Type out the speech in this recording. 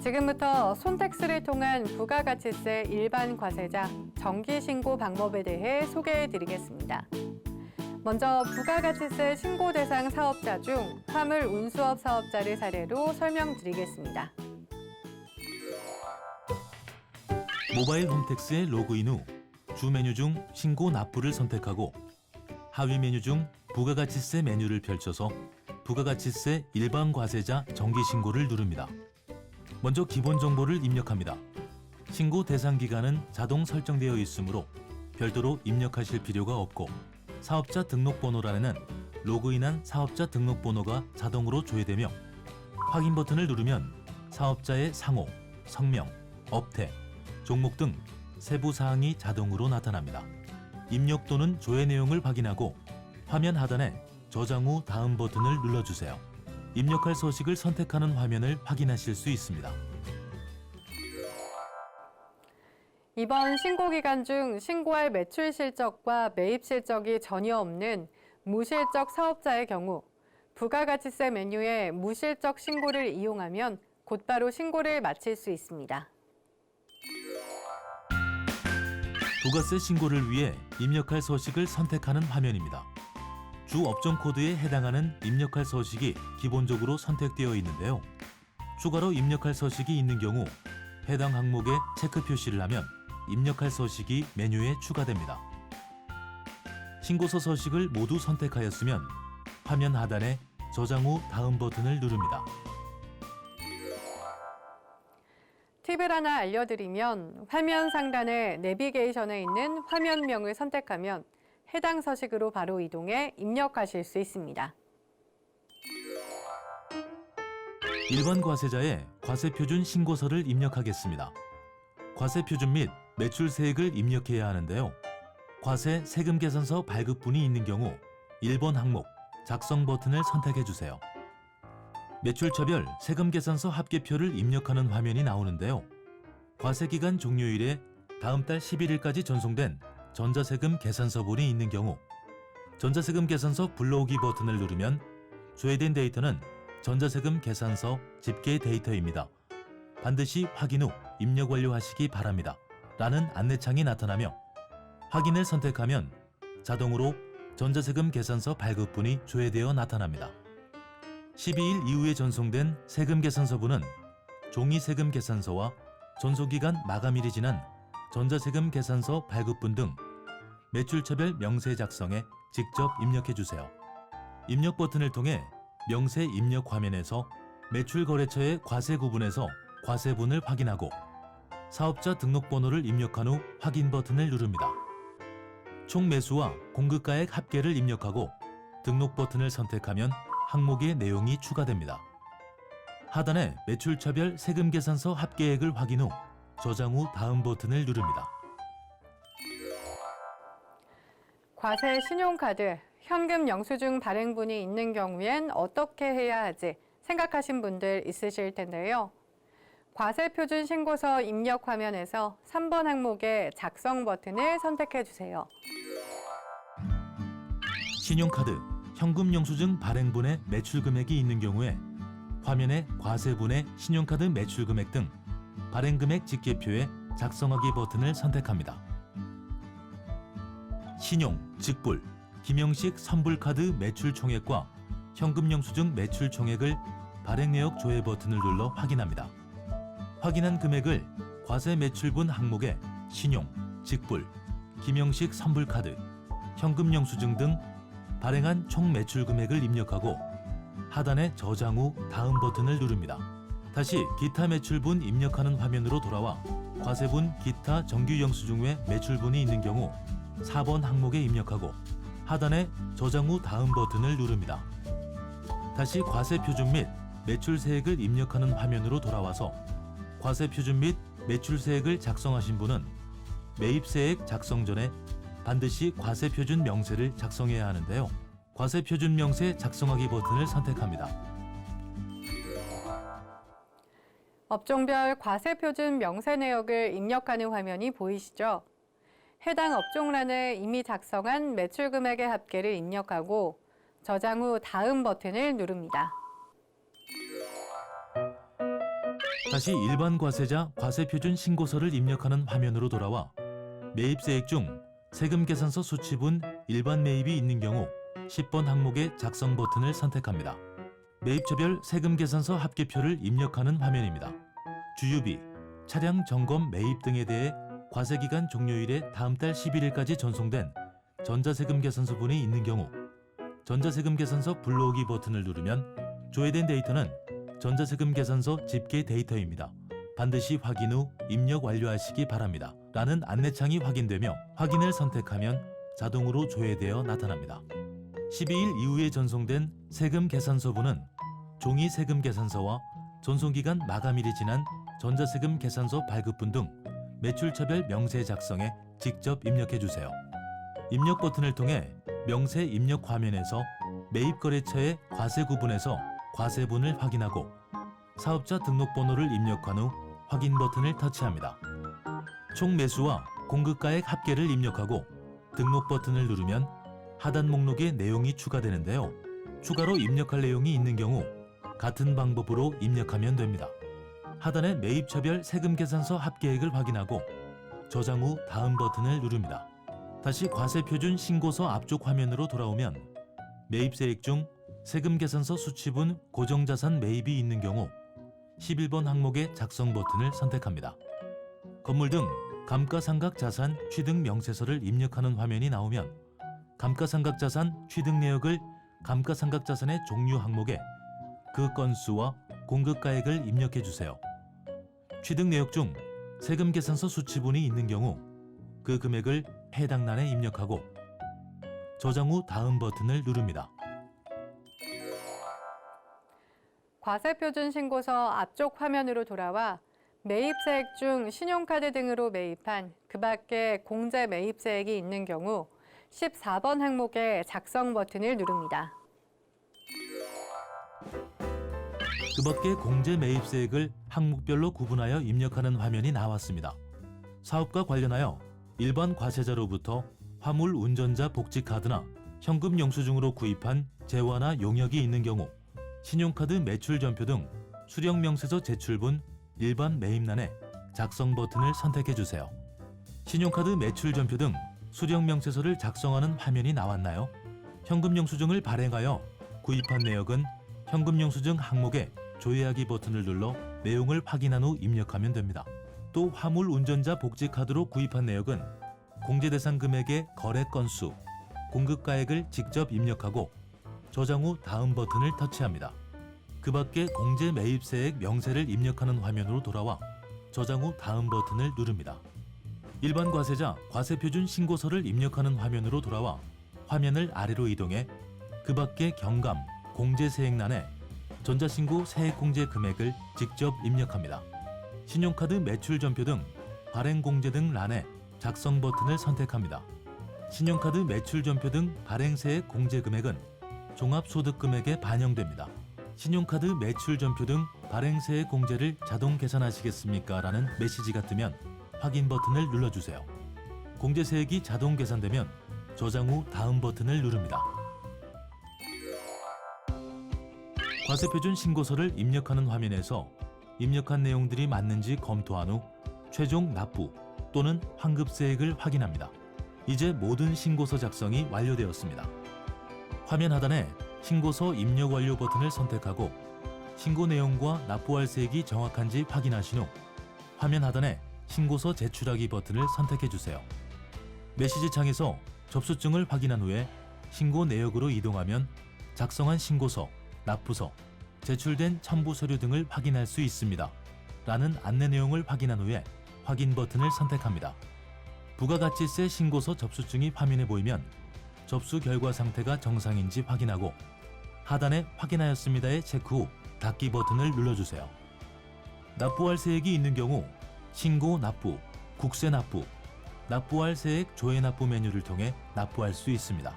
지금부터 손택스를 통한 부가가치세 일반 과세자 정기신고 방법에 대해 소개해드리겠습니다. 먼저 부가가치세 신고 대상 사업자 중 화물 운수업 사업자를 사례로 설명드리겠습니다. 모바일 홈택스에 로그인 후 주 메뉴 중 신고 납부를 선택하고 하위 메뉴 중 부가가치세 메뉴를 펼쳐서 부가가치세 일반 과세자 정기 신고를 누릅니다. 먼저 기본 정보를 입력합니다. 신고 대상 기간은 자동 설정되어 있으므로 별도로 입력하실 필요가 없고 사업자 등록번호란에는 로그인한 사업자 등록번호가 자동으로 조회되며 확인 버튼을 누르면 사업자의 상호, 성명, 업태, 종목 등 세부 사항이 자동으로 나타납니다. 입력 또는 조회 내용을 확인하고 화면 하단에 저장 후 다음 버튼을 눌러주세요. 입력할 서식을 선택하는 화면을 확인하실 수 있습니다. 이번 신고 기간 중 신고할 매출 실적과 매입 실적이 전혀 없는 무실적 사업자의 경우 부가가치세 메뉴의 무실적 신고를 이용하면 곧바로 신고를 마칠 수 있습니다. 부가세 신고를 위해 입력할 서식을 선택하는 화면입니다. 주 업종 코드에 해당하는 입력할 서식이 기본적으로 선택되어 있는데요. 추가로 입력할 서식이 있는 경우 해당 항목에 체크 표시를 하면 입력할 서식이 메뉴에 추가됩니다. 신고서 서식을 모두 선택하였으면 화면 하단에 저장 후 다음 버튼을 누릅니다. 팁을 하나 알려드리면 화면 상단에 내비게이션에 있는 화면명을 선택하면 해당 서식으로 바로 이동해 입력하실 수 있습니다. 일반 과세자의 과세표준 신고서를 입력하겠습니다. 과세표준 및 매출세액을 입력해야 하는데요. 과세 세금 계산서 발급분이 있는 경우 1번 항목 작성 버튼을 선택해 주세요. 매출처별 세금 계산서 합계표를 입력하는 화면이 나오는데요. 과세기간 종료일에 다음 달 11일까지 전송된 전자세금 계산서본이 있는 경우 전자세금 계산서 불러오기 버튼을 누르면 조회된 데이터는 전자세금 계산서 집계 데이터입니다. 반드시 확인 후 입력 완료하시기 바랍니다. 라는 안내창이 나타나며 확인을 선택하면 자동으로 전자세금 계산서 발급분이 조회되어 나타납니다. 12일 이후에 전송된 세금 계산서분은 종이 세금 계산서와 전소기간 마감일이 지난 전자세금 계산서 발급분 등 매출처별 명세 작성에 직접 입력해 주세요. 입력 버튼을 통해 명세 입력 화면에서 매출거래처의 과세 구분에서 과세분을 확인하고 사업자 등록번호를 입력한 후 확인 버튼을 누릅니다. 총 매수와 공급가액 합계를 입력하고 등록 버튼을 선택하면 항목의 내용이 추가됩니다. 하단에 매출처별 세금 계산서 합계액을 확인 후 저장 후 다음 버튼을 누릅니다. 과세 신용카드, 현금 영수증 발행분이 있는 경우엔 어떻게 해야 하지 생각하신 분들 있으실 텐데요. 과세표준 신고서 입력 화면에서 3번 항목의 작성 버튼을 선택해 주세요. 신용카드, 현금 영수증 발행분의 매출 금액이 있는 경우에 화면에 과세분의 신용카드 매출 금액 등 발행 금액 집계표에 작성하기 버튼을 선택합니다. 신용, 직불, 김영식 선불카드 매출 총액과 현금 영수증 매출 총액을 발행 내역 조회 버튼을 눌러 확인합니다. 확인한 금액을 과세 매출분 항목에 신용, 직불, 김영식 선불카드, 현금 영수증 등 발행한 총 매출 금액을 입력하고 하단에 저장 후 다음 버튼을 누릅니다. 다시 기타 매출분 입력하는 화면으로 돌아와 과세분 기타 정규 영수증 외 매출분이 있는 경우 4번 항목에 입력하고 하단에 저장 후 다음 버튼을 누릅니다. 다시 과세표준 및 매출세액을 입력하는 화면으로 돌아와서 과세표준 및 매출세액을 작성하신 분은 매입세액 작성 전에 반드시 과세표준 명세를 작성해야 하는데요. 과세표준 명세 작성하기 버튼을 선택합니다. 업종별 과세표준 명세 내역을 입력하는 화면이 보이시죠? 해당 업종란에 이미 작성한 매출 금액의 합계를 입력하고 저장 후 다음 버튼을 누릅니다. 다시 일반 과세자 과세표준 신고서를 입력하는 화면으로 돌아와 매입세액 중 세금 계산서 수취분 일반 매입이 있는 경우 10번 항목의 작성 버튼을 선택합니다. 매입처별 세금 계산서 합계표를 입력하는 화면입니다. 주유비, 차량 점검 매입 등에 대해 과세기간 종료일에 다음 달 11일까지 전송된 전자세금 계산서분이 있는 경우 전자세금 계산서 불러오기 버튼을 누르면 조회된 데이터는 전자세금 계산서 집계 데이터입니다. 반드시 확인 후 입력 완료하시기 바랍니다. 라는 안내창이 확인되며 확인을 선택하면 자동으로 조회되어 나타납니다. 12일 이후에 전송된 세금 계산서분은 종이 세금 계산서와 전송기간 마감일이 지난 전자세금 계산서 발급분 등 매출처별 명세 작성에 직접 입력해주세요. 입력 버튼을 통해 명세 입력 화면에서 매입거래처의 과세 구분에서 과세분을 확인하고 사업자 등록번호를 입력한 후 확인 버튼을 터치합니다. 총 매수와 공급가액 합계를 입력하고 등록 버튼을 누르면 하단 목록에 내용이 추가되는데요. 추가로 입력할 내용이 있는 경우 같은 방법으로 입력하면 됩니다. 하단의 매입처별 세금 계산서 합계액을 확인하고 저장 후 다음 버튼을 누릅니다. 다시 과세표준 신고서 앞쪽 화면으로 돌아오면 매입세액 중 세금 계산서 수취분 고정자산 매입이 있는 경우 11번 항목의 작성 버튼을 선택합니다. 건물 등 감가상각자산 취득 명세서를 입력하는 화면이 나오면 감가상각자산 취득 내역을 감가상각자산의 종류 항목에 그 건수와 공급가액을 입력해 주세요. 취득 내역 중 세금 계산서 수취분이 있는 경우 그 금액을 해당 란에 입력하고 저장 후 다음 버튼을 누릅니다. 과세표준 신고서 앞쪽 화면으로 돌아와 매입세액 중 신용카드 등으로 매입한 그 밖에 공제 매입세액이 있는 경우 14번 항목의 작성 버튼을 누릅니다. 그 밖에 공제 매입세액을 항목별로 구분하여 입력하는 화면이 나왔습니다. 사업과 관련하여 일반 과세자로부터 화물 운전자 복지카드나 현금 영수증으로 구입한 재화나 용역이 있는 경우 신용카드 매출전표 등 수령명세서 제출분 일반 매입란에 작성 버튼을 선택해 주세요. 신용카드 매출전표 등 수령명세서를 작성하는 화면이 나왔나요? 현금영수증을 발행하여 구입한 내역은 현금영수증 항목에 조회하기 버튼을 눌러 내용을 확인한 후 입력하면 됩니다. 또 화물 운전자 복지카드로 구입한 내역은 공제 대상 금액의 거래 건수, 공급가액을 직접 입력하고 저장 후 다음 버튼을 터치합니다. 그 밖에 공제 매입세액 명세를 입력하는 화면으로 돌아와 저장 후 다음 버튼을 누릅니다. 일반 과세자 과세표준 신고서를 입력하는 화면으로 돌아와 화면을 아래로 이동해 그 밖에 경감, 공제세액란에 전자신고 세액공제 금액을 직접 입력합니다. 신용카드 매출전표 등 발행공제 등 란에 작성 버튼을 선택합니다. 신용카드 매출전표 등 발행세액 공제 금액은 종합소득금액에 반영됩니다. 신용카드 매출전표 등 발행세액 공제를 자동 계산하시겠습니까? 라는 메시지가 뜨면 확인 버튼을 눌러주세요. 공제세액이 자동 계산되면 저장 후 다음 버튼을 누릅니다. 과세표준 신고서를 입력하는 화면에서 입력한 내용들이 맞는지 검토한 후 최종 납부 또는 환급세액을 확인합니다. 이제 모든 신고서 작성이 완료되었습니다. 화면 하단에 신고서 입력 완료 버튼을 선택하고 신고 내용과 납부할 세액이 정확한지 확인하신 후 화면 하단에 신고서 제출하기 버튼을 선택해 주세요. 메시지 창에서 접수증을 확인한 후에 신고 내역으로 이동하면 작성한 신고서, 납부서, 제출된 첨부 서류 등을 확인할 수 있습니다. 라는 안내 내용을 확인한 후에 확인 버튼을 선택합니다. 부가가치세 신고서 접수증이 화면에 보이면 접수 결과 상태가 정상인지 확인하고 하단에 확인하였습니다에 체크 후 닫기 버튼을 눌러주세요. 납부할 세액이 있는 경우 신고 납부, 국세 납부, 납부할 세액 조회 납부 메뉴를 통해 납부할 수 있습니다.